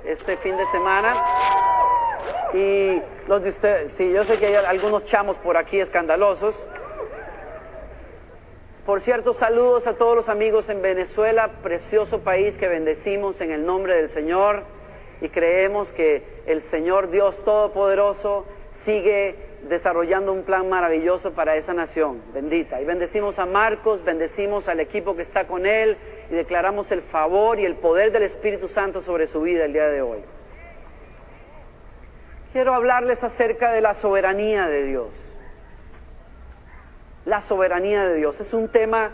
este fin de semana. Y los de ustedes, sí, yo sé que hay algunos chamos por aquí escandalosos. Por cierto, saludos a todos los amigos en Venezuela, precioso país que bendecimos en el nombre del Señor y creemos que el Señor Dios Todopoderoso sigue desarrollando un plan maravilloso para esa nación bendita. Y bendecimos a Marcos, bendecimos al equipo que está con él y declaramos el favor y el poder del Espíritu Santo sobre su vida el día de hoy. Quiero hablarles acerca de la soberanía de Dios. La soberanía de Dios es un tema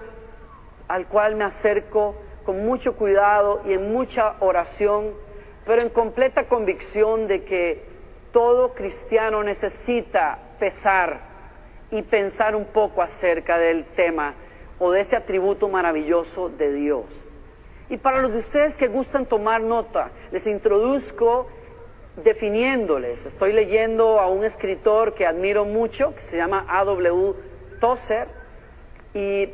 al cual me acerco con mucho cuidado y en mucha oración, pero en completa convicción de que todo cristiano necesita pesar y pensar un poco acerca del tema o de ese atributo maravilloso de Dios. Y para los de ustedes que gustan tomar nota, les introduzco definiéndoles. Estoy leyendo a un escritor que admiro mucho, que se llama A.W. Tozer, y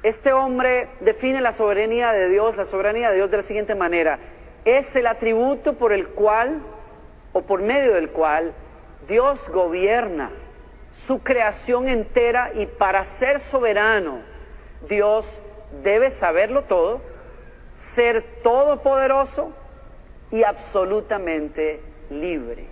este hombre define la soberanía de Dios de la siguiente manera: es el atributo por el cual, o por medio del cual, Dios gobierna su creación entera, y para ser soberano, Dios debe saberlo todo, ser todopoderoso y absolutamente libre.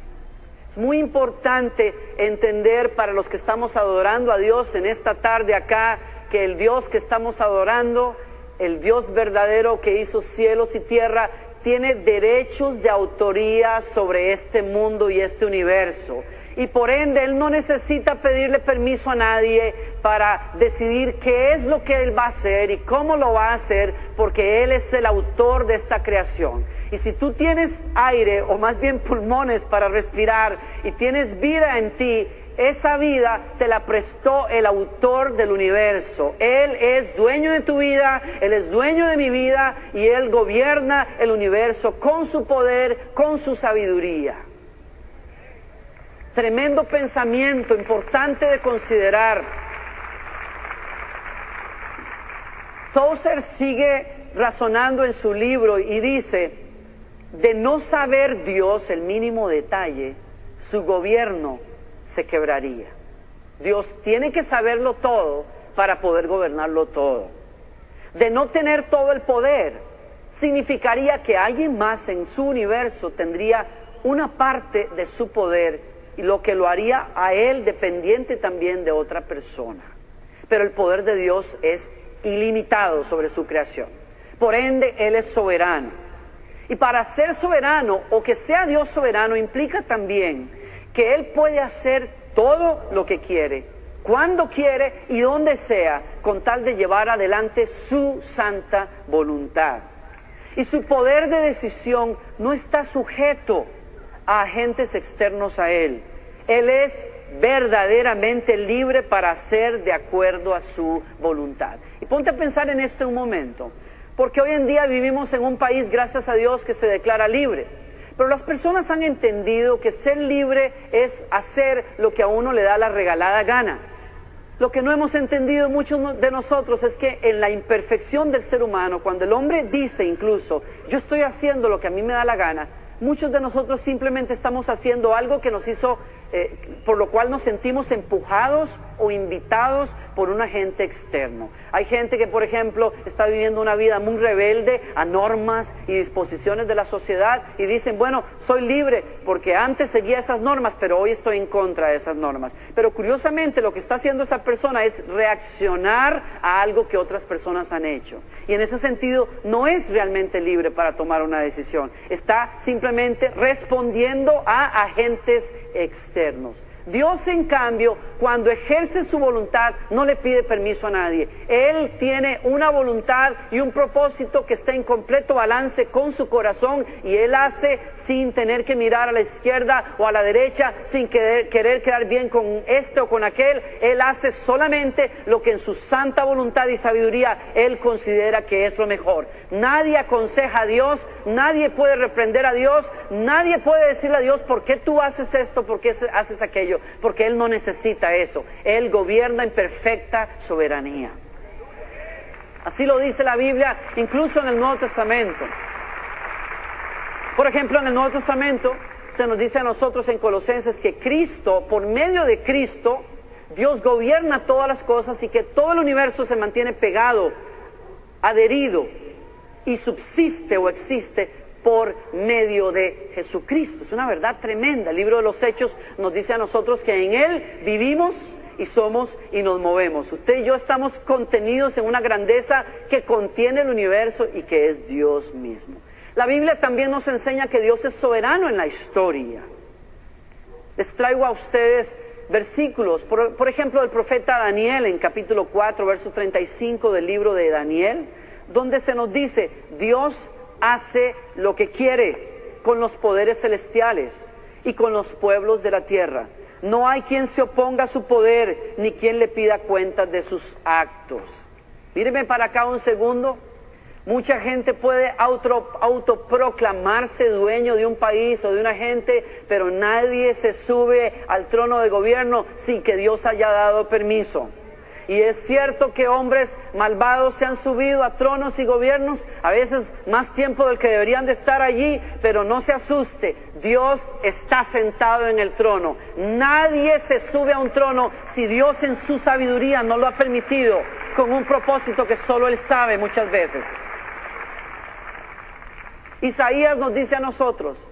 Es muy importante entender para los que estamos adorando a Dios en esta tarde acá, que el Dios que estamos adorando, el Dios verdadero que hizo cielos y tierra, tiene derechos de autoría sobre este mundo y este universo. Y por ende, Él no necesita pedirle permiso a nadie para decidir qué es lo que Él va a hacer y cómo lo va a hacer, porque Él es el autor de esta creación. Y si tú tienes aire, o más bien pulmones para respirar, y tienes vida en ti, esa vida te la prestó el autor del universo. Él es dueño de tu vida, Él es dueño de mi vida, y Él gobierna el universo con su poder, con su sabiduría. Tremendo pensamiento, importante de considerar. Tozer sigue razonando en su libro y dice: de no saber Dios el mínimo detalle, su gobierno se quebraría. Dios tiene que saberlo todo para poder gobernarlo todo. De no tener todo el poder, significaría que alguien más en su universo tendría una parte de su poder, y lo que lo haría a él dependiente también de otra persona. Pero el poder de Dios es ilimitado sobre su creación. Por ende, Él es soberano. Y para ser soberano, o que sea Dios soberano, implica también que Él puede hacer todo lo que quiere, cuando quiere y donde sea, con tal de llevar adelante su santa voluntad. Y su poder de decisión no está sujeto a agentes externos a Él. Él es verdaderamente libre para hacer de acuerdo a su voluntad. Y ponte a pensar en esto un momento, porque hoy en día vivimos en un país, gracias a Dios, que se declara libre. Pero las personas han entendido que ser libre es hacer lo que a uno le da la regalada gana. Lo que no hemos entendido muchos de nosotros es que en la imperfección del ser humano, cuando el hombre dice incluso, yo estoy haciendo lo que a mí me da la gana, muchos de nosotros simplemente estamos haciendo algo que nos hizo, por lo cual nos sentimos empujados o invitados por un agente externo. Hay gente que, por ejemplo, está viviendo una vida muy rebelde a normas y disposiciones de la sociedad y dicen, bueno, soy libre porque antes seguía esas normas, pero hoy estoy en contra de esas normas. Pero curiosamente lo que está haciendo esa persona es reaccionar a algo que otras personas han hecho. Y en ese sentido no es realmente libre para tomar una decisión. Está simplemente respondiendo a agentes externos. Dios, en cambio, cuando ejerce su voluntad, no le pide permiso a nadie. Él tiene una voluntad y un propósito que está en completo balance con su corazón, y Él hace sin tener que mirar a la izquierda o a la derecha, sin querer quedar bien con este o con aquel. Él hace solamente lo que en su santa voluntad y sabiduría Él considera que es lo mejor. Nadie aconseja a Dios, nadie puede reprender a Dios, nadie puede decirle a Dios, ¿por qué tú haces esto? ¿Por qué haces aquello? Porque Él no necesita eso. Él gobierna en perfecta soberanía. Así lo dice la Biblia, incluso en el Nuevo Testamento. Por ejemplo, en el Nuevo Testamento se nos dice a nosotros en Colosenses que Cristo, por medio de Cristo, Dios gobierna todas las cosas y que todo el universo se mantiene pegado, adherido y subsiste o existe por medio de Jesucristo. Es una verdad tremenda. El libro de los Hechos nos dice a nosotros que en Él vivimos y somos y nos movemos. Usted y yo estamos contenidos en una grandeza que contiene el universo y que es Dios mismo. La Biblia también nos enseña que Dios es soberano en la historia. Les traigo a ustedes versículos, por ejemplo, del profeta Daniel en capítulo 4, verso 35 del libro de Daniel, donde se nos dice, Dios hace lo que quiere con los poderes celestiales y con los pueblos de la tierra. No hay quien se oponga a su poder, ni quien le pida cuentas de sus actos. Mírenme para acá un segundo. Mucha gente puede autoproclamarse dueño de un país o de una gente, pero nadie se sube al trono de gobierno sin que Dios haya dado permiso. Y es cierto que hombres malvados se han subido a tronos y gobiernos, a veces más tiempo del que deberían de estar allí, pero no se asuste, Dios está sentado en el trono. Nadie se sube a un trono si Dios en su sabiduría no lo ha permitido, con un propósito que solo Él sabe muchas veces. Isaías nos dice a nosotros,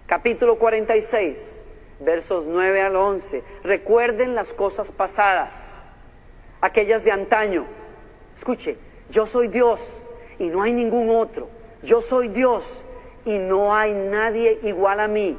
capítulo 46, versos 9 al 11, recuerden las cosas pasadas, aquellas de antaño. Escuche, yo soy Dios y no hay ningún otro. Yo soy Dios y no hay nadie igual a mí.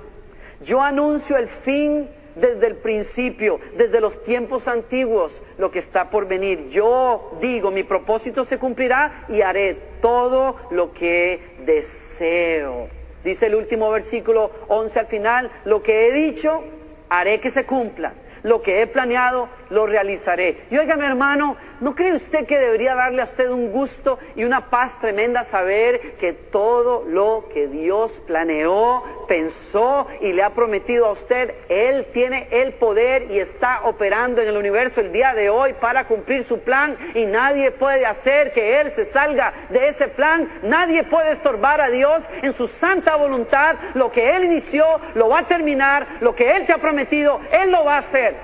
Yo anuncio el fin desde el principio, desde los tiempos antiguos, lo que está por venir. Yo digo, mi propósito se cumplirá y haré todo lo que deseo. Dice el último versículo 11 al final, lo que he dicho, haré que se cumpla. Lo que he planeado, lo realizaré. Y óigame, hermano, ¿no cree usted que debería darle a usted un gusto y una paz tremenda saber que todo lo que Dios planeó, pensó y le ha prometido a usted, Él tiene el poder y está operando en el universo el día de hoy para cumplir su plan, y nadie puede hacer que Él se salga de ese plan? Nadie puede estorbar a Dios en su santa voluntad. Lo que Él inició, lo va a terminar. Lo que Él te ha prometido, Él lo va a hacer.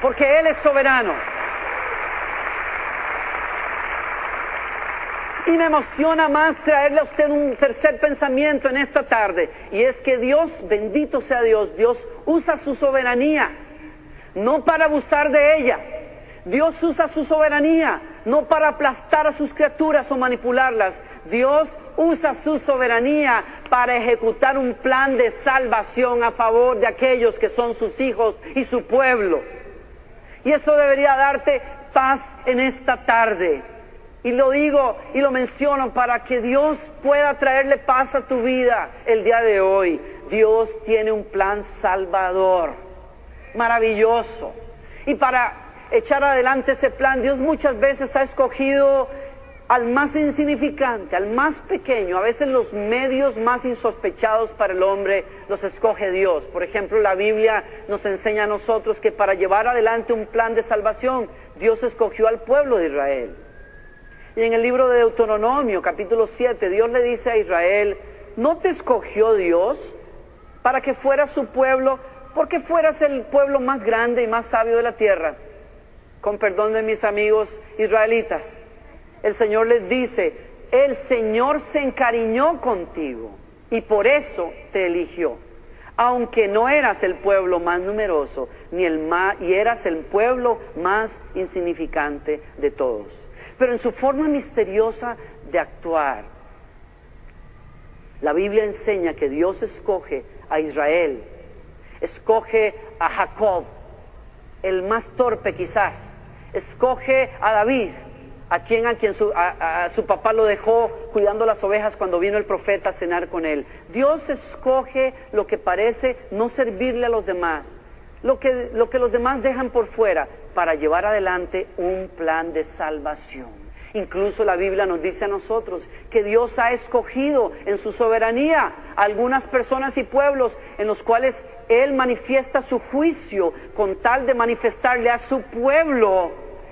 Porque Él es soberano. Y me emociona más traerle a usted un tercer pensamiento en esta tarde. Y es que Dios, bendito sea Dios, Dios usa su soberanía, no para abusar de ella. Dios usa su soberanía, no para aplastar a sus criaturas o manipularlas. Dios usa su soberanía para ejecutar un plan de salvación a favor de aquellos que son sus hijos y su pueblo. Y eso debería darte paz en esta tarde. Y lo digo y lo menciono para que Dios pueda traerle paz a tu vida el día de hoy. Dios tiene un plan salvador, maravilloso. Y para echar adelante ese plan, Dios muchas veces ha escogido al más insignificante, al más pequeño. A veces los medios más insospechados para el hombre los escoge Dios. Por ejemplo, la Biblia nos enseña a nosotros que para llevar adelante un plan de salvación, Dios escogió al pueblo de Israel. Y en el libro de Deuteronomio, capítulo 7, Dios le dice a Israel, ¿no te escogió Dios para que fueras su pueblo, porque fueras el pueblo más grande y más sabio de la tierra? Con perdón de mis amigos israelitas, el Señor les dice, el Señor se encariñó contigo y por eso te eligió, aunque no eras el pueblo más numeroso y eras el pueblo más insignificante de todos. Pero en su forma misteriosa de actuar, la Biblia enseña que Dios escoge a Israel, escoge a Jacob, el más torpe quizás, escoge a David, a quien su papá lo dejó cuidando las ovejas cuando vino el profeta a cenar con él. Dios escoge lo que parece no servirle a los demás, lo que los demás dejan por fuera, para llevar adelante un plan de salvación. Incluso la Biblia nos dice a nosotros que Dios ha escogido en su soberanía a algunas personas y pueblos en los cuales Él manifiesta su juicio con tal de manifestarle a su pueblo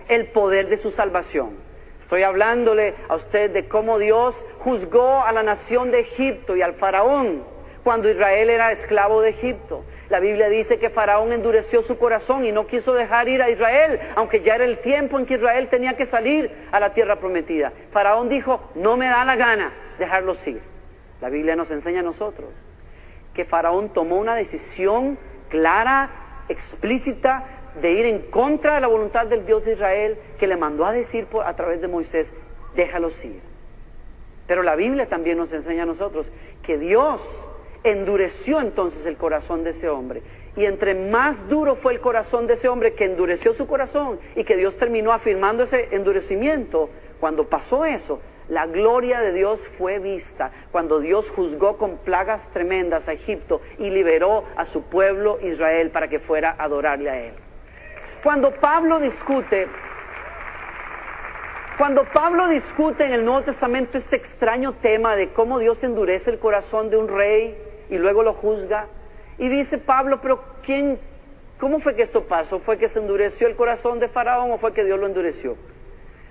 el poder de su salvación. Estoy hablándole a usted de cómo Dios juzgó a la nación de Egipto y al faraón cuando Israel era esclavo de Egipto. La Biblia dice que Faraón endureció su corazón y no quiso dejar ir a Israel, aunque ya era el tiempo en que Israel tenía que salir a la tierra prometida. Faraón dijo, no me da la gana dejarlos ir. La Biblia nos enseña a nosotros que Faraón tomó una decisión clara, explícita, de ir en contra de la voluntad del Dios de Israel, que le mandó a decir a través de Moisés, déjalos ir. Pero la Biblia también nos enseña a nosotros que Dios endureció entonces el corazón de ese hombre. Y entre más duro fue el corazón de ese hombre, que endureció su corazón y que Dios terminó afirmando ese endurecimiento, cuando pasó eso, la gloria de Dios fue vista cuando Dios juzgó con plagas tremendas a Egipto y liberó a su pueblo Israel para que fuera a adorarle a Él. Cuando Pablo discute en el Nuevo Testamento este extraño tema de cómo Dios endurece el corazón de un rey y luego lo juzga, y dice Pablo, pero ¿cómo fue que esto pasó? ¿Fue que se endureció el corazón de Faraón o fue que Dios lo endureció?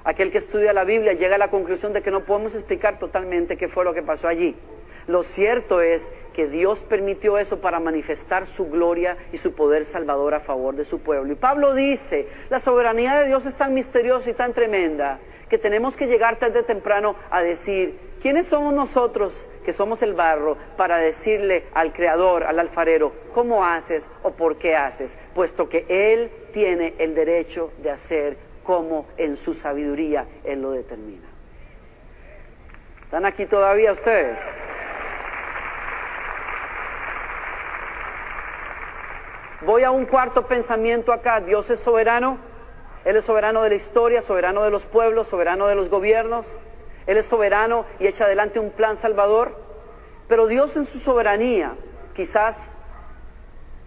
Aquel que estudia la Biblia llega a la conclusión de que no podemos explicar totalmente qué fue lo que pasó allí. Lo cierto es que Dios permitió eso para manifestar su gloria y su poder salvador a favor de su pueblo. Y Pablo dice, la soberanía de Dios es tan misteriosa y tan tremenda que tenemos que llegar tarde o temprano a decir, ¿quiénes somos nosotros que somos el barro para decirle al Creador, al alfarero, cómo haces o por qué haces? Puesto que Él tiene el derecho de hacer como en su sabiduría Él lo determina. ¿Están aquí todavía ustedes? Voy a un cuarto pensamiento acá. Dios es soberano. Él es soberano de la historia, soberano de los pueblos, soberano de los gobiernos. Él es soberano y echa adelante un plan salvador. Pero Dios en su soberanía quizás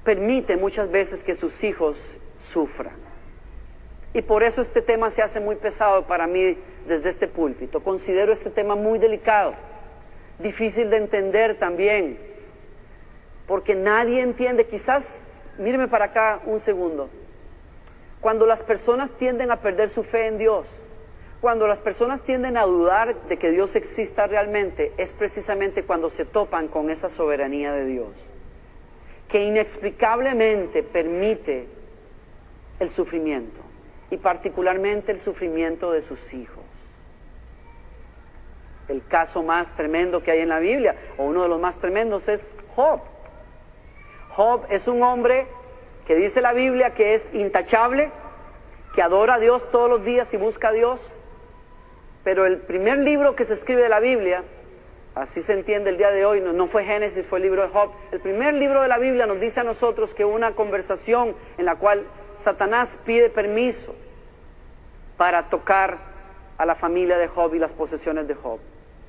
permite muchas veces que sus hijos sufran. Y por eso este tema se hace muy pesado para mí desde este púlpito. Considero este tema muy delicado, difícil de entender también, porque nadie entiende. Quizás, míreme para acá un segundo. Cuando las personas tienden a perder su fe en Dios, cuando las personas tienden a dudar de que Dios exista realmente, es precisamente cuando se topan con esa soberanía de Dios, que inexplicablemente permite el sufrimiento, y particularmente el sufrimiento de sus hijos. El caso más tremendo que hay en la Biblia, o uno de los más tremendos, es Job. Job es un hombre que dice la Biblia que es intachable, que adora a Dios todos los días y busca a Dios, pero el primer libro que se escribe de la Biblia, así se entiende el día de hoy, no fue Génesis, fue el libro de Job. El primer libro de la Biblia nos dice a nosotros que hubo una conversación en la cual Satanás pide permiso para tocar a la familia de Job y las posesiones de Job,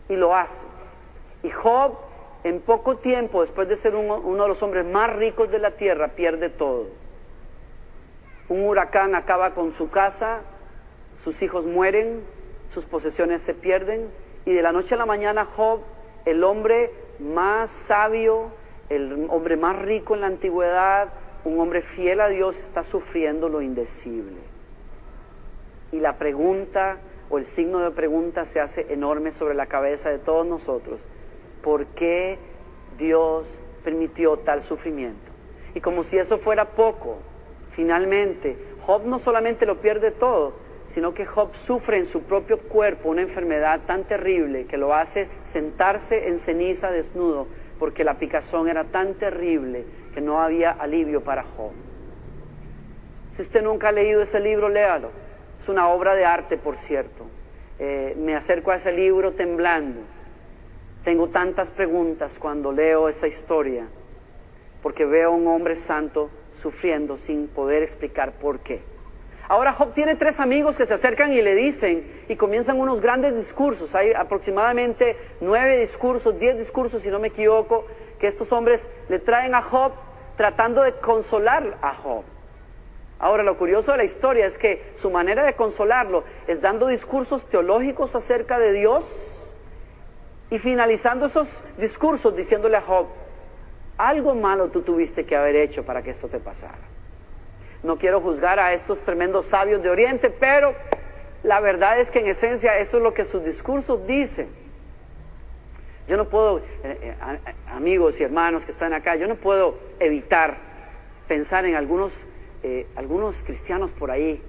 y lo hace. Y Job, en poco tiempo, después de ser uno de los hombres más ricos de la tierra, pierde todo. Un huracán acaba con su casa, sus hijos mueren, sus posesiones se pierden, y de la noche a la mañana Job, el hombre más sabio, el hombre más rico en la antigüedad, un hombre fiel a Dios, está sufriendo lo indecible. Y la pregunta, o el signo de pregunta, se hace enorme sobre la cabeza de todos nosotros. ¿Por qué Dios permitió tal sufrimiento? Y como si eso fuera poco, finalmente Job no solamente lo pierde todo, sino que Job sufre en su propio cuerpo una enfermedad tan terrible que lo hace sentarse en ceniza desnudo, porque la picazón era tan terrible que no había alivio para Job. Si usted nunca ha leído ese libro, léalo. Es una obra de arte, por cierto. Me acerco a ese libro temblando. Tengo tantas preguntas cuando leo esa historia, porque veo a un hombre santo sufriendo sin poder explicar por qué. Ahora Job tiene 3 amigos que se acercan y le dicen, y comienzan unos grandes discursos. Hay aproximadamente 9 discursos, 10 discursos si no me equivoco, que estos hombres le traen a Job tratando de consolar a Job. Ahora, lo curioso de la historia es que su manera de consolarlo es dando discursos teológicos acerca de Dios y finalizando esos discursos diciéndole a Job, algo malo tú tuviste que haber hecho para que esto te pasara. No quiero juzgar a estos tremendos sabios de Oriente, pero la verdad es que en esencia eso es lo que sus discursos dicen. Yo no puedo, amigos y hermanos que están acá, yo no puedo evitar pensar en algunos cristianos por ahí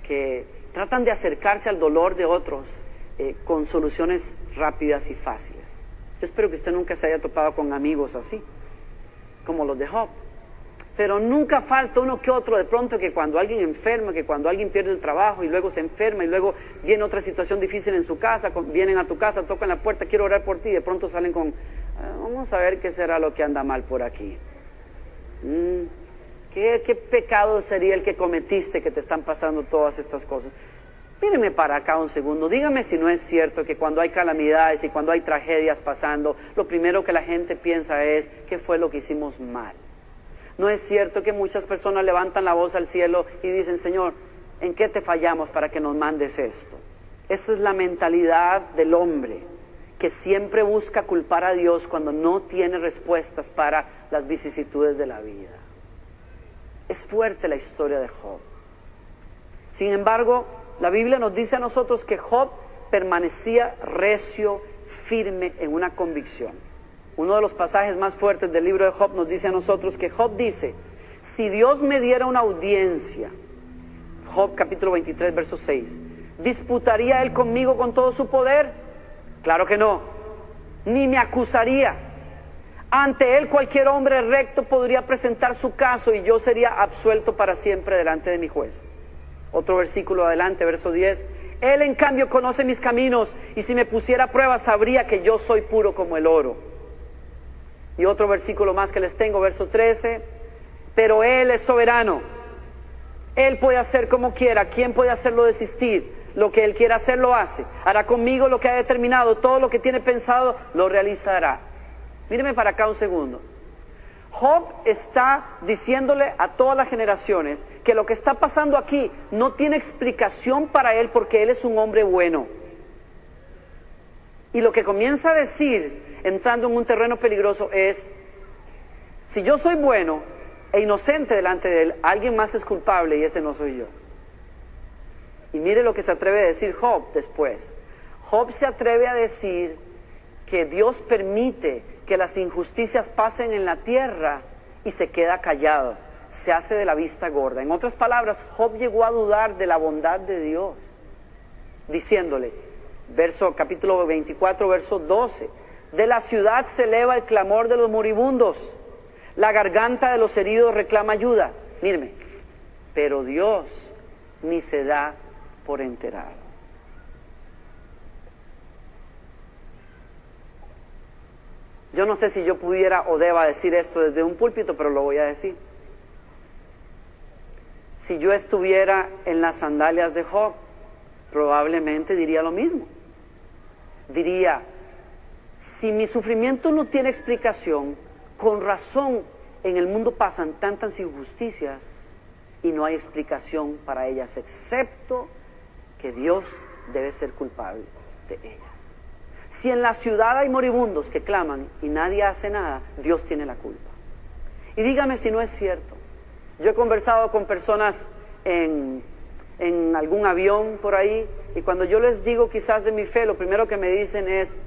que tratan de acercarse al dolor de otros con soluciones rápidas y fáciles. Yo espero que usted nunca se haya topado con amigos así, como los de Job. Pero nunca falta uno que otro de pronto que cuando alguien enferma, que cuando alguien pierde el trabajo y luego se enferma y luego viene otra situación difícil en su casa, vienen a tu casa, tocan la puerta, quiero orar por ti, y de pronto salen con, vamos a ver qué será lo que anda mal por aquí. ¿Qué pecado sería el que cometiste que te están pasando todas estas cosas? Míreme para acá un segundo, dígame si no es cierto que cuando hay calamidades y cuando hay tragedias pasando, lo primero que la gente piensa es, ¿qué fue lo que hicimos mal? ¿No es cierto que muchas personas levantan la voz al cielo y dicen, Señor, ¿en qué te fallamos para que nos mandes esto? Esa es la mentalidad del hombre, que siempre busca culpar a Dios cuando no tiene respuestas para las vicisitudes de la vida. Es fuerte la historia de Job. Sin embargo, la Biblia nos dice a nosotros que Job permanecía recio, firme en una convicción. Uno de los pasajes más fuertes del libro de Job nos dice a nosotros que Job dice, si Dios me diera una audiencia, Job capítulo 23, verso 6, ¿disputaría él conmigo con todo su poder? Claro que no, ni me acusaría. Ante él cualquier hombre recto podría presentar su caso y yo sería absuelto para siempre delante de mi juez. Otro versículo adelante, verso 10, él en cambio conoce mis caminos y si me pusiera a prueba sabría que yo soy puro como el oro. Y otro versículo más que les tengo, verso 13, pero Él es soberano, Él puede hacer como quiera, ¿quién puede hacerlo desistir? Lo que Él quiera hacer lo hace, hará conmigo lo que ha determinado, todo lo que tiene pensado lo realizará. Míreme para acá un segundo. Job está diciéndole a todas las generaciones que lo que está pasando aquí no tiene explicación para él porque él es un hombre bueno. Y lo que comienza a decir, entrando en un terreno peligroso, es, si yo soy bueno e inocente delante de él, alguien más es culpable y ese no soy yo. Y mire lo que se atreve a decir Job después. Job se atreve a decir que Dios permite que las injusticias pasen en la tierra y se queda callado, se hace de la vista gorda. En otras palabras, Job llegó a dudar de la bondad de Dios, diciéndole, capítulo 24, verso 12, de la ciudad se eleva el clamor de los moribundos, la garganta de los heridos reclama ayuda. Míreme, pero Dios ni se da por enterado. Yo no sé si yo pudiera o deba decir esto desde un púlpito, pero lo voy a decir. Si yo estuviera en las sandalias de Job, probablemente diría lo mismo. Diría, si mi sufrimiento no tiene explicación, con razón en el mundo pasan tantas injusticias y no hay explicación para ellas, excepto que Dios debe ser culpable de ellas. Si en la ciudad hay moribundos que claman y nadie hace nada, Dios tiene la culpa. Y dígame si no es cierto. Yo he conversado con personas en algún avión por ahí, y cuando yo les digo quizás de mi fe, lo primero que me dicen es,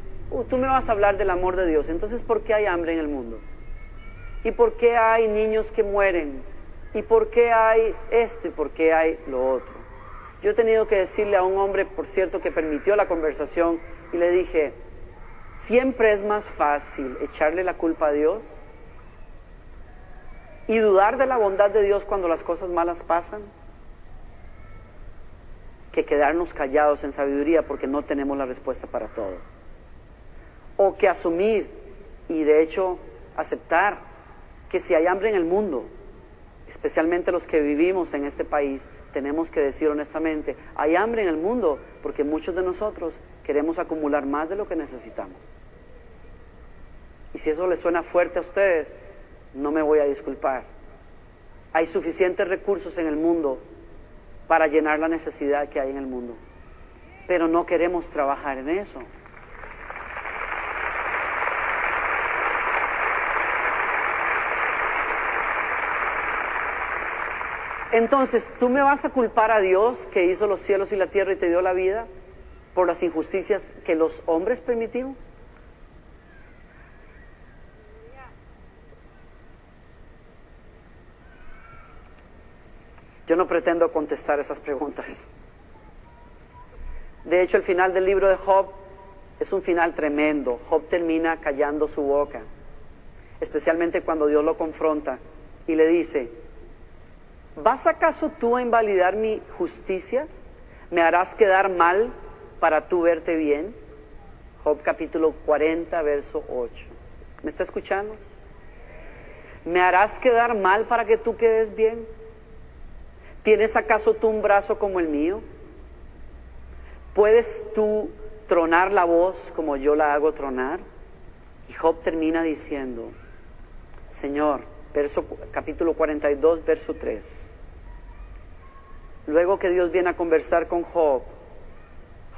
tú me vas a hablar del amor de Dios, entonces ¿por qué hay hambre en el mundo? ¿Y por qué hay niños que mueren? ¿Y por qué hay esto? ¿Y por qué hay lo otro? Yo he tenido que decirle a un hombre, por cierto, que permitió la conversación, y le dije, siempre es más fácil echarle la culpa a Dios y dudar de la bondad de Dios cuando las cosas malas pasan, que quedarnos callados en sabiduría porque no tenemos la respuesta para todo. O que asumir y de hecho aceptar que si hay hambre en el mundo, especialmente los que vivimos en este país, tenemos que decir honestamente, hay hambre en el mundo porque muchos de nosotros queremos acumular más de lo que necesitamos. Y si eso les suena fuerte a ustedes, no me voy a disculpar. Hay suficientes recursos en el mundo para llenar la necesidad que hay en el mundo, pero no queremos trabajar en eso. Entonces, ¿tú me vas a culpar a Dios que hizo los cielos y la tierra y te dio la vida por las injusticias que los hombres permitimos? Yo no pretendo contestar esas preguntas. De hecho, el final del libro de Job es un final tremendo. Job termina callando su boca, especialmente cuando Dios lo confronta y le dice: ¿vas acaso tú a invalidar mi justicia? ¿Me harás quedar mal para tú verte bien? Job capítulo 40, verso 8. ¿Me está escuchando? ¿Me harás quedar mal para que tú quedes bien? ¿Tienes acaso tú un brazo como el mío? ¿Puedes tú tronar la voz como yo la hago tronar? Y Job termina diciendo: Señor, capítulo 42, verso 3. Luego que Dios viene a conversar con Job,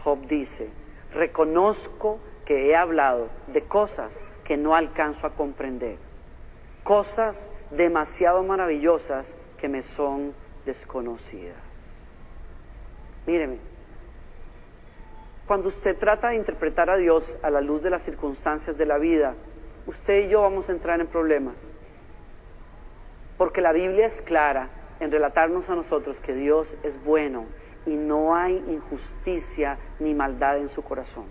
Job dice: reconozco que he hablado de cosas que no alcanzo a comprender, cosas demasiado maravillosas que me son desconocidas. Míreme, cuando usted trata de interpretar a Dios a la luz de las circunstancias de la vida, usted y yo vamos a entrar en problemas. Porque la Biblia es clara en relatarnos a nosotros que Dios es bueno y no hay injusticia ni maldad en su corazón.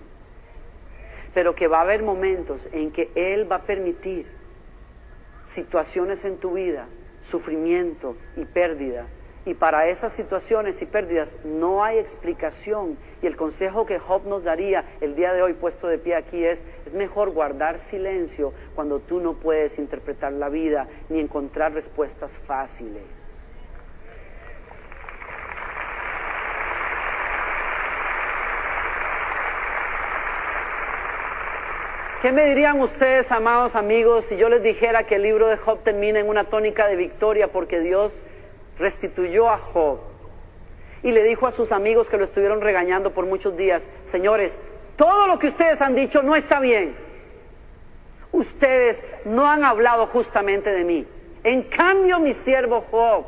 Pero que va a haber momentos en que Él va a permitir situaciones en tu vida, sufrimiento y pérdida. Y para esas situaciones y pérdidas no hay explicación. Y el consejo que Job nos daría el día de hoy puesto de pie aquí es mejor guardar silencio cuando tú no puedes interpretar la vida ni encontrar respuestas fáciles. ¿Qué me dirían ustedes, amados amigos, si yo les dijera que el libro de Job termina en una tónica de victoria porque Dios restituyó a Job y le dijo a sus amigos que lo estuvieron regañando por muchos días: señores, todo lo que ustedes han dicho no está bien, ustedes no han hablado justamente de mí, en cambio mi siervo Job,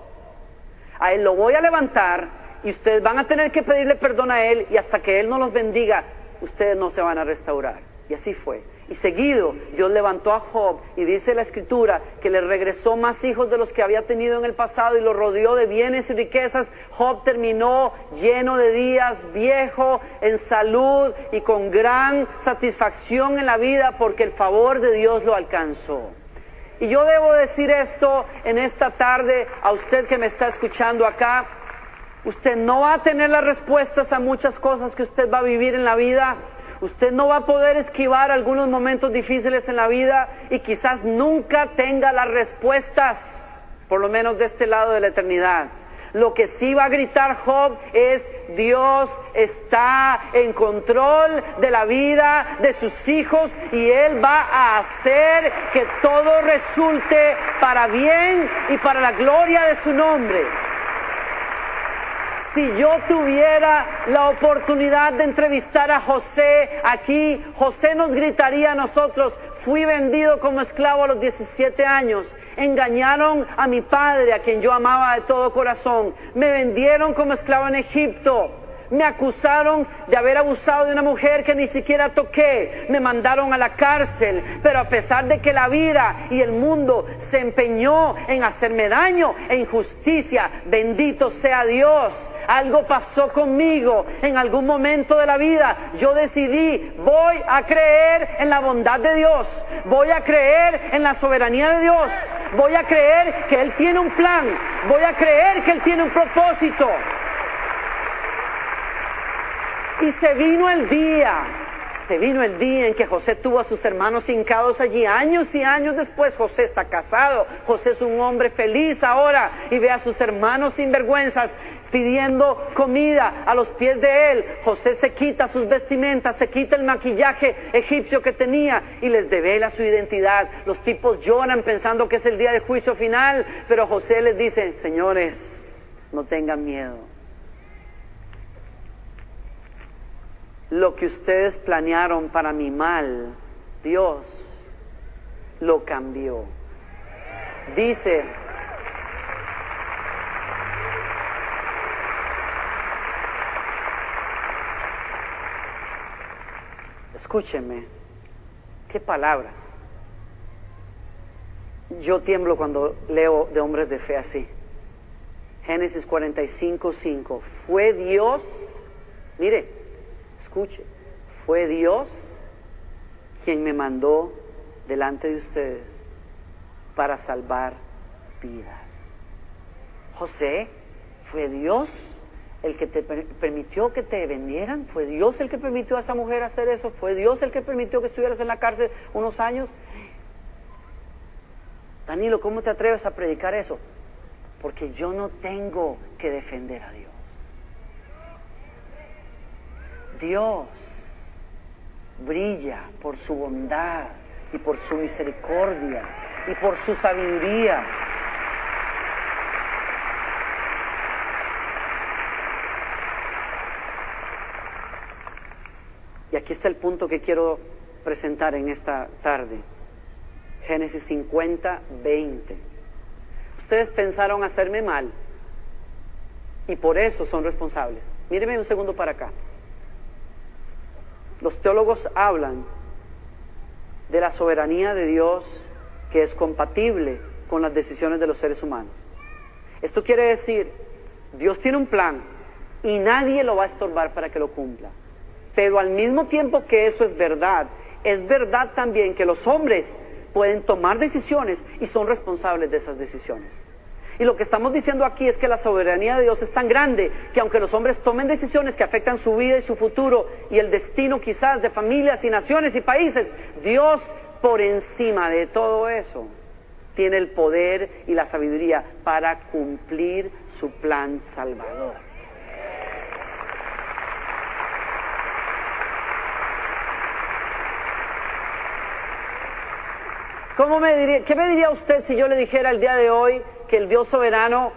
a él lo voy a levantar y ustedes van a tener que pedirle perdón a él, y hasta que él no los bendiga ustedes no se van a restaurar. Y así fue. Y seguido Dios levantó a Job, y dice la Escritura que le regresó más hijos de los que había tenido en el pasado y lo rodeó de bienes y riquezas. Job terminó lleno de días, viejo, en salud y con gran satisfacción en la vida porque el favor de Dios lo alcanzó. Y yo debo decir esto en esta tarde a usted que me está escuchando acá: usted no va a tener las respuestas a muchas cosas que usted va a vivir en la vida. Usted no va a poder esquivar algunos momentos difíciles en la vida y quizás nunca tenga las respuestas, por lo menos de este lado de la eternidad. Lo que sí va a gritar Job es: Dios está en control de la vida de sus hijos y Él va a hacer que todo resulte para bien y para la gloria de su nombre. Si yo tuviera la oportunidad de entrevistar a José aquí, José nos gritaría a nosotros: fui vendido como esclavo a los 17 años, engañaron a mi padre, a quien yo amaba de todo corazón, me vendieron como esclavo en Egipto, me acusaron de haber abusado de una mujer que ni siquiera toqué, me mandaron a la cárcel, pero a pesar de que la vida y el mundo se empeñó en hacerme daño e injusticia, bendito sea Dios, algo pasó conmigo en algún momento de la vida. Yo decidí: voy a creer en la bondad de Dios, voy a creer en la soberanía de Dios, voy a creer que Él tiene un plan, voy a creer que Él tiene un propósito. Y se vino el día en que José tuvo a sus hermanos hincados allí. Años y años después, José está casado, José es un hombre feliz ahora, y ve a sus hermanos sinvergüenzas pidiendo comida a los pies de él. José se quita sus vestimentas, se quita el maquillaje egipcio que tenía y les devela su identidad. Los tipos lloran pensando que es el día del juicio final, pero José les dice: señores, no tengan miedo. Lo que ustedes planearon para mi mal, Dios lo cambió. Dice Escúchenme, qué palabras. Yo tiemblo cuando leo de hombres de fe así. Génesis 45:5. Fue Dios, mire, escuche, fue Dios quien me mandó delante de ustedes para salvar vidas. José, fue Dios el que te permitió que te vendieran, fue Dios el que permitió a esa mujer hacer eso, fue Dios el que permitió que estuvieras en la cárcel unos años. Danilo, ¿cómo te atreves a predicar eso? Porque yo no tengo que defender a Dios. Dios brilla por su bondad y por su misericordia y por su sabiduría. Y aquí está el punto que quiero presentar en esta tarde. Génesis 50:20. Ustedes pensaron hacerme mal y por eso son responsables. Míreme un segundo para acá. Los teólogos hablan de la soberanía de Dios que es compatible con las decisiones de los seres humanos. Esto quiere decir, Dios tiene un plan y nadie lo va a estorbar para que lo cumpla. Pero al mismo tiempo que eso es verdad también que los hombres pueden tomar decisiones y son responsables de esas decisiones. Y lo que estamos diciendo aquí es que la soberanía de Dios es tan grande que aunque los hombres tomen decisiones que afectan su vida y su futuro y el destino quizás de familias y naciones y países, Dios por encima de todo eso tiene el poder y la sabiduría para cumplir su plan salvador. ¿Qué me diría usted si yo le dijera el día de hoy que el Dios soberano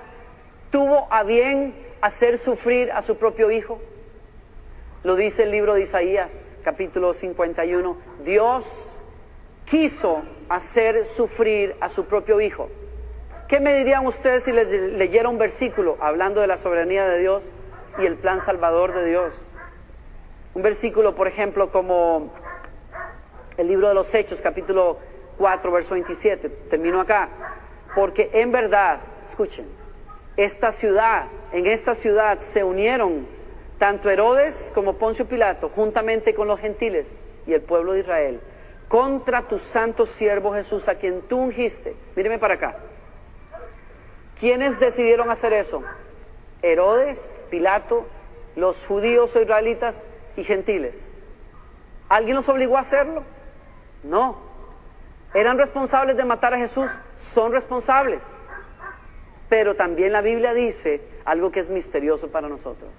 tuvo a bien hacer sufrir a su propio hijo? Lo dice el libro de Isaías, capítulo 51. Dios quiso hacer sufrir a su propio hijo. ¿Qué me dirían ustedes si les leyera un versículo hablando de la soberanía de Dios y el plan salvador de Dios? Un versículo, por ejemplo, como el libro de los Hechos, capítulo 4, verso 27, termino acá. Porque en verdad, escuchen, en esta ciudad se unieron tanto Herodes como Poncio Pilato, juntamente con los gentiles y el pueblo de Israel, contra tu santo siervo Jesús, a quien tú ungiste. Míreme para acá. ¿Quiénes decidieron hacer eso? Herodes, Pilato, los judíos o israelitas y gentiles. ¿Alguien los obligó a hacerlo? No. ¿Eran responsables de matar a Jesús? Son responsables. Pero también la Biblia dice algo que es misterioso para nosotros.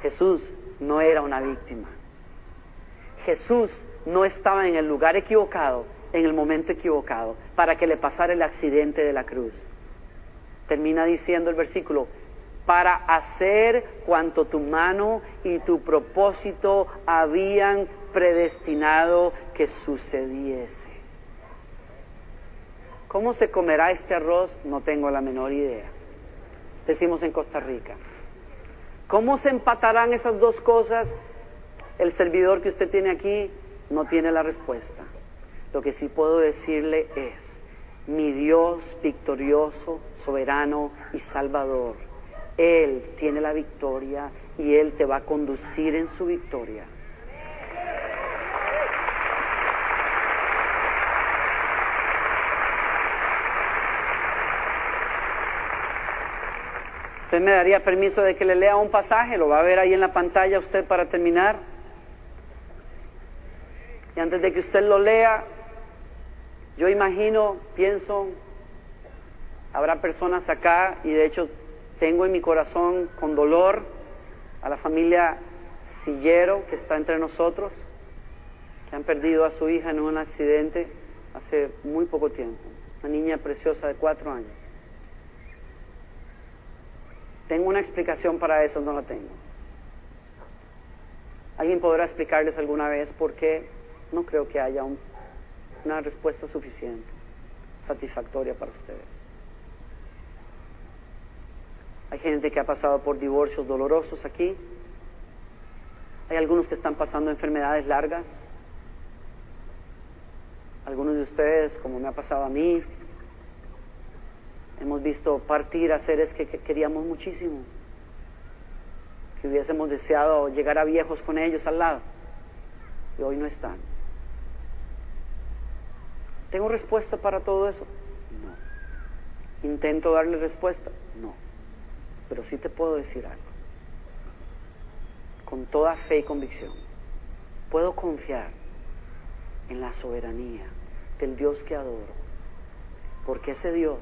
Jesús no era una víctima. Jesús no estaba en el lugar equivocado, en el momento equivocado, para que le pasara el accidente de la cruz. Termina diciendo el versículo, para hacer cuanto tu mano y tu propósito habían predestinado que sucediese. ¿Cómo se comerá este arroz? No tengo la menor idea. Decimos en Costa Rica. ¿Cómo se empatarán esas dos cosas? El servidor que usted tiene aquí no tiene la respuesta. Lo que sí puedo decirle es, mi Dios victorioso, soberano y salvador, Él tiene la victoria y Él te va a conducir en su victoria. ¿Usted me daría permiso de que le lea un pasaje? Lo va a ver ahí en la pantalla usted para terminar. Y antes de que usted lo lea, yo pienso, habrá personas acá, y de hecho tengo en mi corazón con dolor a la familia Sillero que está entre nosotros, que han perdido a su hija en un accidente hace muy poco tiempo, una niña preciosa de 4 años. ¿Tengo una explicación para eso? No la tengo. ¿Alguien podrá explicarles alguna vez por qué? No creo que haya una respuesta suficiente, satisfactoria para ustedes. Hay gente que ha pasado por divorcios dolorosos aquí. Hay algunos que están pasando enfermedades largas. Algunos de ustedes, como me ha pasado a mí, hemos visto partir a seres que queríamos muchísimo, que hubiésemos deseado llegar a viejos con ellos al lado, y hoy no están. ¿Tengo respuesta para todo eso? No. ¿Intento darle respuesta? No. Pero sí te puedo decir algo. Con toda fe y convicción, puedo confiar en la soberanía del Dios que adoro, porque ese Dios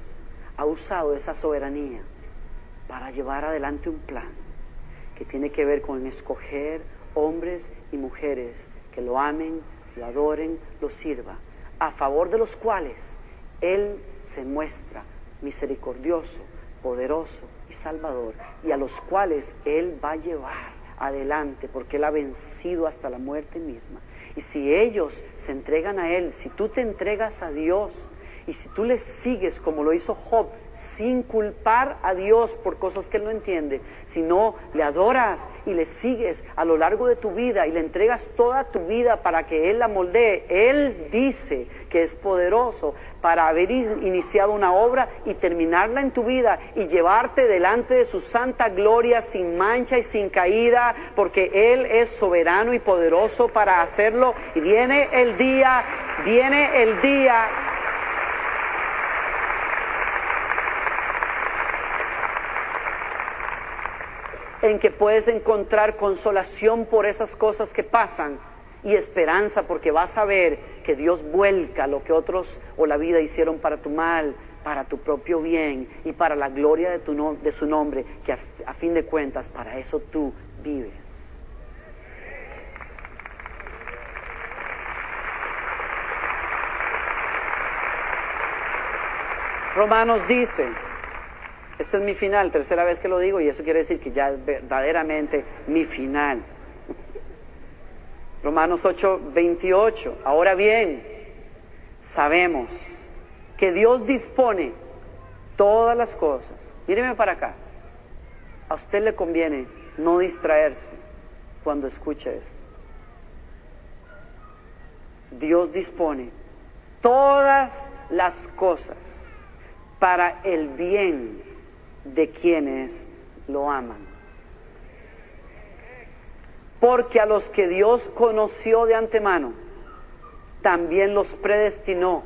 ha usado esa soberanía para llevar adelante un plan que tiene que ver con escoger hombres y mujeres que lo amen, lo adoren, lo sirvan, a favor de los cuales Él se muestra misericordioso, poderoso y salvador, y a los cuales Él va a llevar adelante, porque Él ha vencido hasta la muerte misma. Y si ellos se entregan a Él, si tú te entregas a Dios, y si tú le sigues como lo hizo Job, sin culpar a Dios por cosas que Él no entiende, sino le adoras y le sigues a lo largo de tu vida y le entregas toda tu vida para que Él la moldee, Él dice que es poderoso para haber iniciado una obra y terminarla en tu vida y llevarte delante de su santa gloria sin mancha y sin caída, porque Él es soberano y poderoso para hacerlo. Y viene el día en que puedes encontrar consolación por esas cosas que pasan y esperanza, porque vas a ver que Dios vuelca lo que otros o la vida hicieron para tu mal, para tu propio bien y para la gloria de su nombre, que a fin de cuentas para eso tú vives. Romanos dice, este es mi final, tercera vez que lo digo, y eso quiere decir que ya es verdaderamente mi final. Romanos 8:28. Ahora bien, sabemos que Dios dispone todas las cosas. Míreme para acá. A usted le conviene no distraerse cuando escuche esto. Dios dispone todas las cosas para el bien de quienes lo aman. Porque a los que Dios conoció de antemano, también los predestinó,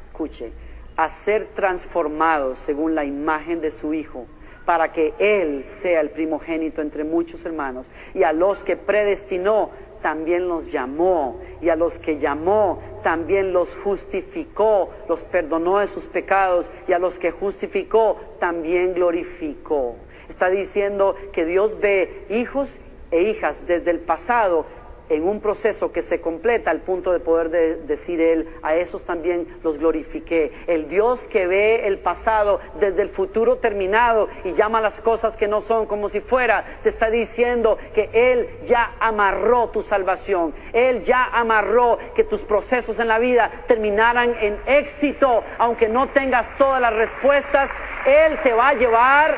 escuche, a ser transformados según la imagen de su Hijo, para que Él sea el primogénito entre muchos hermanos. Y a los que predestinó, también los llamó, y a los que llamó, también los justificó, los perdonó de sus pecados, y a los que justificó, también glorificó. Está diciendo que Dios ve hijos e hijas desde el pasado en un proceso que se completa al punto de poder decir Él, a esos también los glorifiqué. El Dios que ve el pasado desde el futuro terminado y llama las cosas que no son como si fuera, te está diciendo que Él ya amarró tu salvación. Él ya amarró que tus procesos en la vida terminaran en éxito. Aunque no tengas todas las respuestas, Él te va a llevar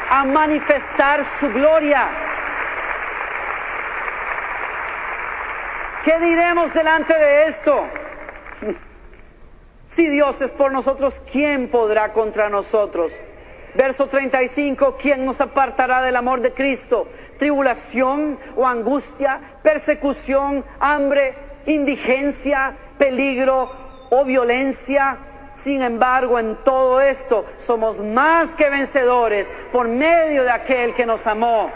a manifestar su gloria. ¿Qué diremos delante de esto? Si Dios es por nosotros, ¿quién podrá contra nosotros? Verso 35, ¿quién nos apartará del amor de Cristo? ¿Tribulación o angustia, persecución, hambre, indigencia, peligro o violencia? Sin embargo, en todo esto somos más que vencedores por medio de aquel que nos amó.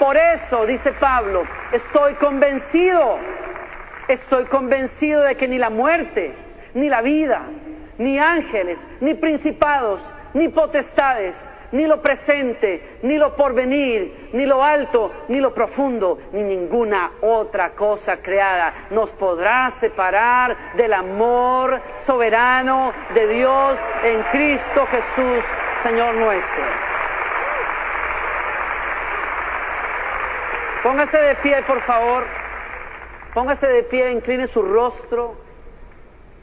Por eso, dice Pablo, estoy convencido de que ni la muerte, ni la vida, ni ángeles, ni principados, ni potestades, ni lo presente, ni lo porvenir, ni lo alto, ni lo profundo, ni ninguna otra cosa creada nos podrá separar del amor soberano de Dios en Cristo Jesús, Señor nuestro. Póngase de pie, por favor. Póngase de pie, incline su rostro.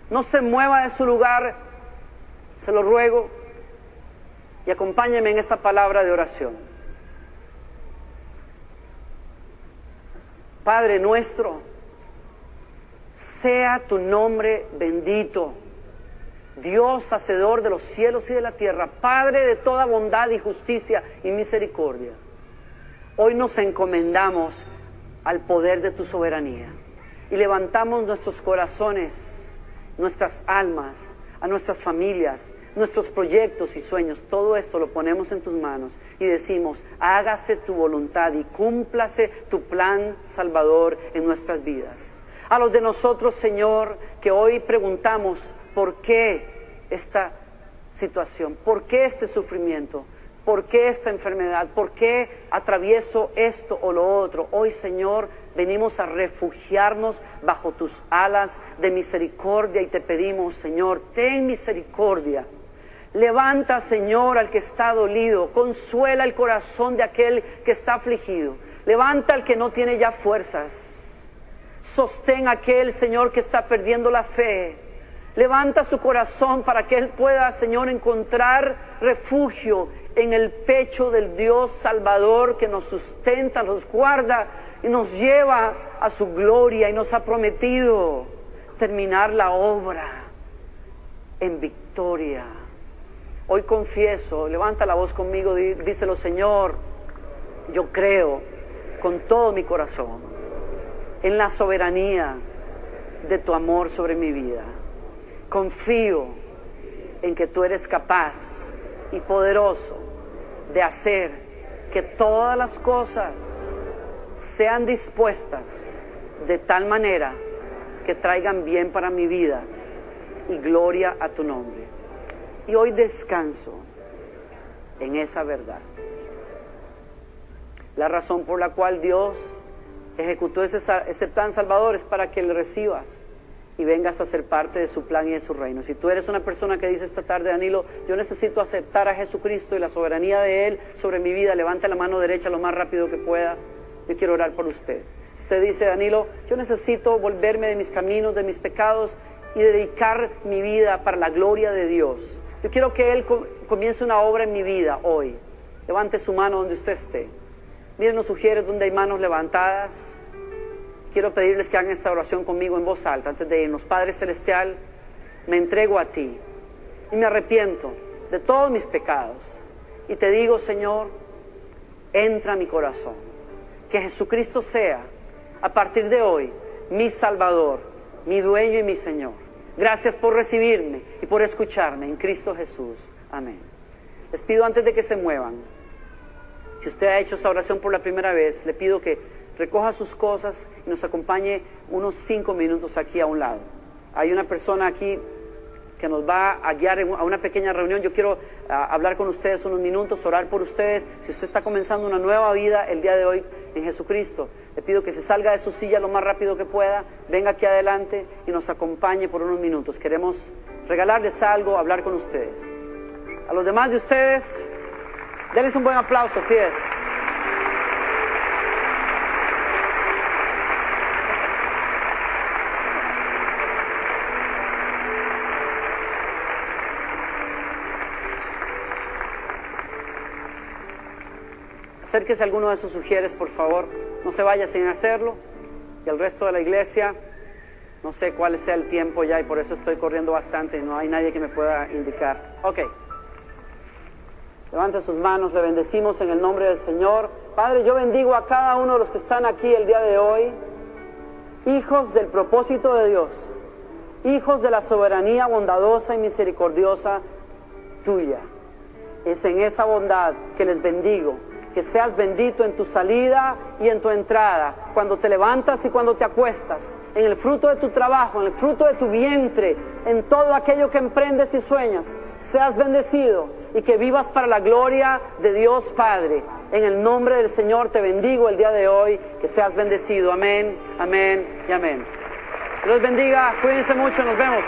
No se mueva de su lugar, se lo ruego. Y acompáñeme en esta palabra de oración. Padre nuestro, sea tu nombre bendito. Dios, hacedor de los cielos y de la tierra, Padre de toda bondad y justicia y misericordia. Hoy nos encomendamos al poder de tu soberanía y levantamos nuestros corazones, nuestras almas, a nuestras familias, nuestros proyectos y sueños. Todo esto lo ponemos en tus manos y decimos: hágase tu voluntad y cúmplase tu plan salvador en nuestras vidas. A los de nosotros, Señor, que hoy preguntamos por qué esta situación, por qué este sufrimiento, por qué esta enfermedad, por qué atravieso esto o lo otro. Hoy, Señor, venimos a refugiarnos bajo tus alas de misericordia y te pedimos, Señor, ten misericordia. Levanta, Señor, al que está dolido, consuela el corazón de aquel que está afligido, levanta al que no tiene ya fuerzas, sostén a aquel, Señor, que está perdiendo la fe. Levanta su corazón para que él pueda, Señor, encontrar refugio en el pecho del Dios Salvador que nos sustenta, nos guarda y nos lleva a su gloria, y nos ha prometido terminar la obra en victoria. Hoy confieso, levanta la voz conmigo, díselo: Señor, yo creo con todo mi corazón en la soberanía de tu amor sobre mi vida. Confío en que tú eres capaz y poderoso de hacer que todas las cosas sean dispuestas de tal manera que traigan bien para mi vida y gloria a tu nombre. Y hoy descanso en esa verdad. La razón por la cual Dios ejecutó ese plan salvador es para que le recibas y vengas a ser parte de su plan y de su reino. Si tú eres una persona que dice esta tarde: Danilo, yo necesito aceptar a Jesucristo y la soberanía de Él sobre mi vida, levanta la mano derecha lo más rápido que pueda. Yo quiero orar por usted. Si usted dice: Danilo, yo necesito volverme de mis caminos, de mis pecados y dedicar mi vida para la gloria de Dios. Yo quiero que Él comience una obra en mi vida hoy. Levante su mano donde usted esté. Miren los sugieres donde hay manos levantadas. Quiero pedirles que hagan esta oración conmigo en voz alta antes de irnos. Padre Celestial, me entrego a ti y me arrepiento de todos mis pecados. Y te digo, Señor, entra a mi corazón. Que Jesucristo sea, a partir de hoy, mi Salvador, mi dueño y mi Señor. Gracias por recibirme y por escucharme en Cristo Jesús. Amén. Les pido, antes de que se muevan, si usted ha hecho esa oración por la primera vez, le pido que recoja sus cosas y nos acompañe unos 5 minutos aquí a un lado. Hay una persona aquí que nos va a guiar a una pequeña reunión. Yo quiero hablar con ustedes unos minutos, orar por ustedes. Si usted está comenzando una nueva vida el día de hoy en Jesucristo, le pido que se salga de su silla lo más rápido que pueda, venga aquí adelante y nos acompañe por unos minutos. Queremos regalarles algo, hablar con ustedes. A los demás de ustedes, denles un buen aplauso, así es. Acérquese a alguno de sus sugieres, por favor. No se vaya sin hacerlo. Y el resto de la iglesia, no sé cuál sea el tiempo ya y por eso estoy corriendo bastante y no hay nadie que me pueda indicar. Ok. Levanta sus manos, le bendecimos en el nombre del Señor. Padre, yo bendigo a cada uno de los que están aquí el día de hoy, hijos del propósito de Dios, hijos de la soberanía bondadosa y misericordiosa tuya. Es en esa bondad que les bendigo. Que seas bendito en tu salida y en tu entrada, cuando te levantas y cuando te acuestas, en el fruto de tu trabajo, en el fruto de tu vientre, en todo aquello que emprendes y sueñas. Seas bendecido y que vivas para la gloria de Dios Padre. En el nombre del Señor te bendigo el día de hoy, que seas bendecido. Amén, amén y amén. Dios bendiga, cuídense mucho, nos vemos.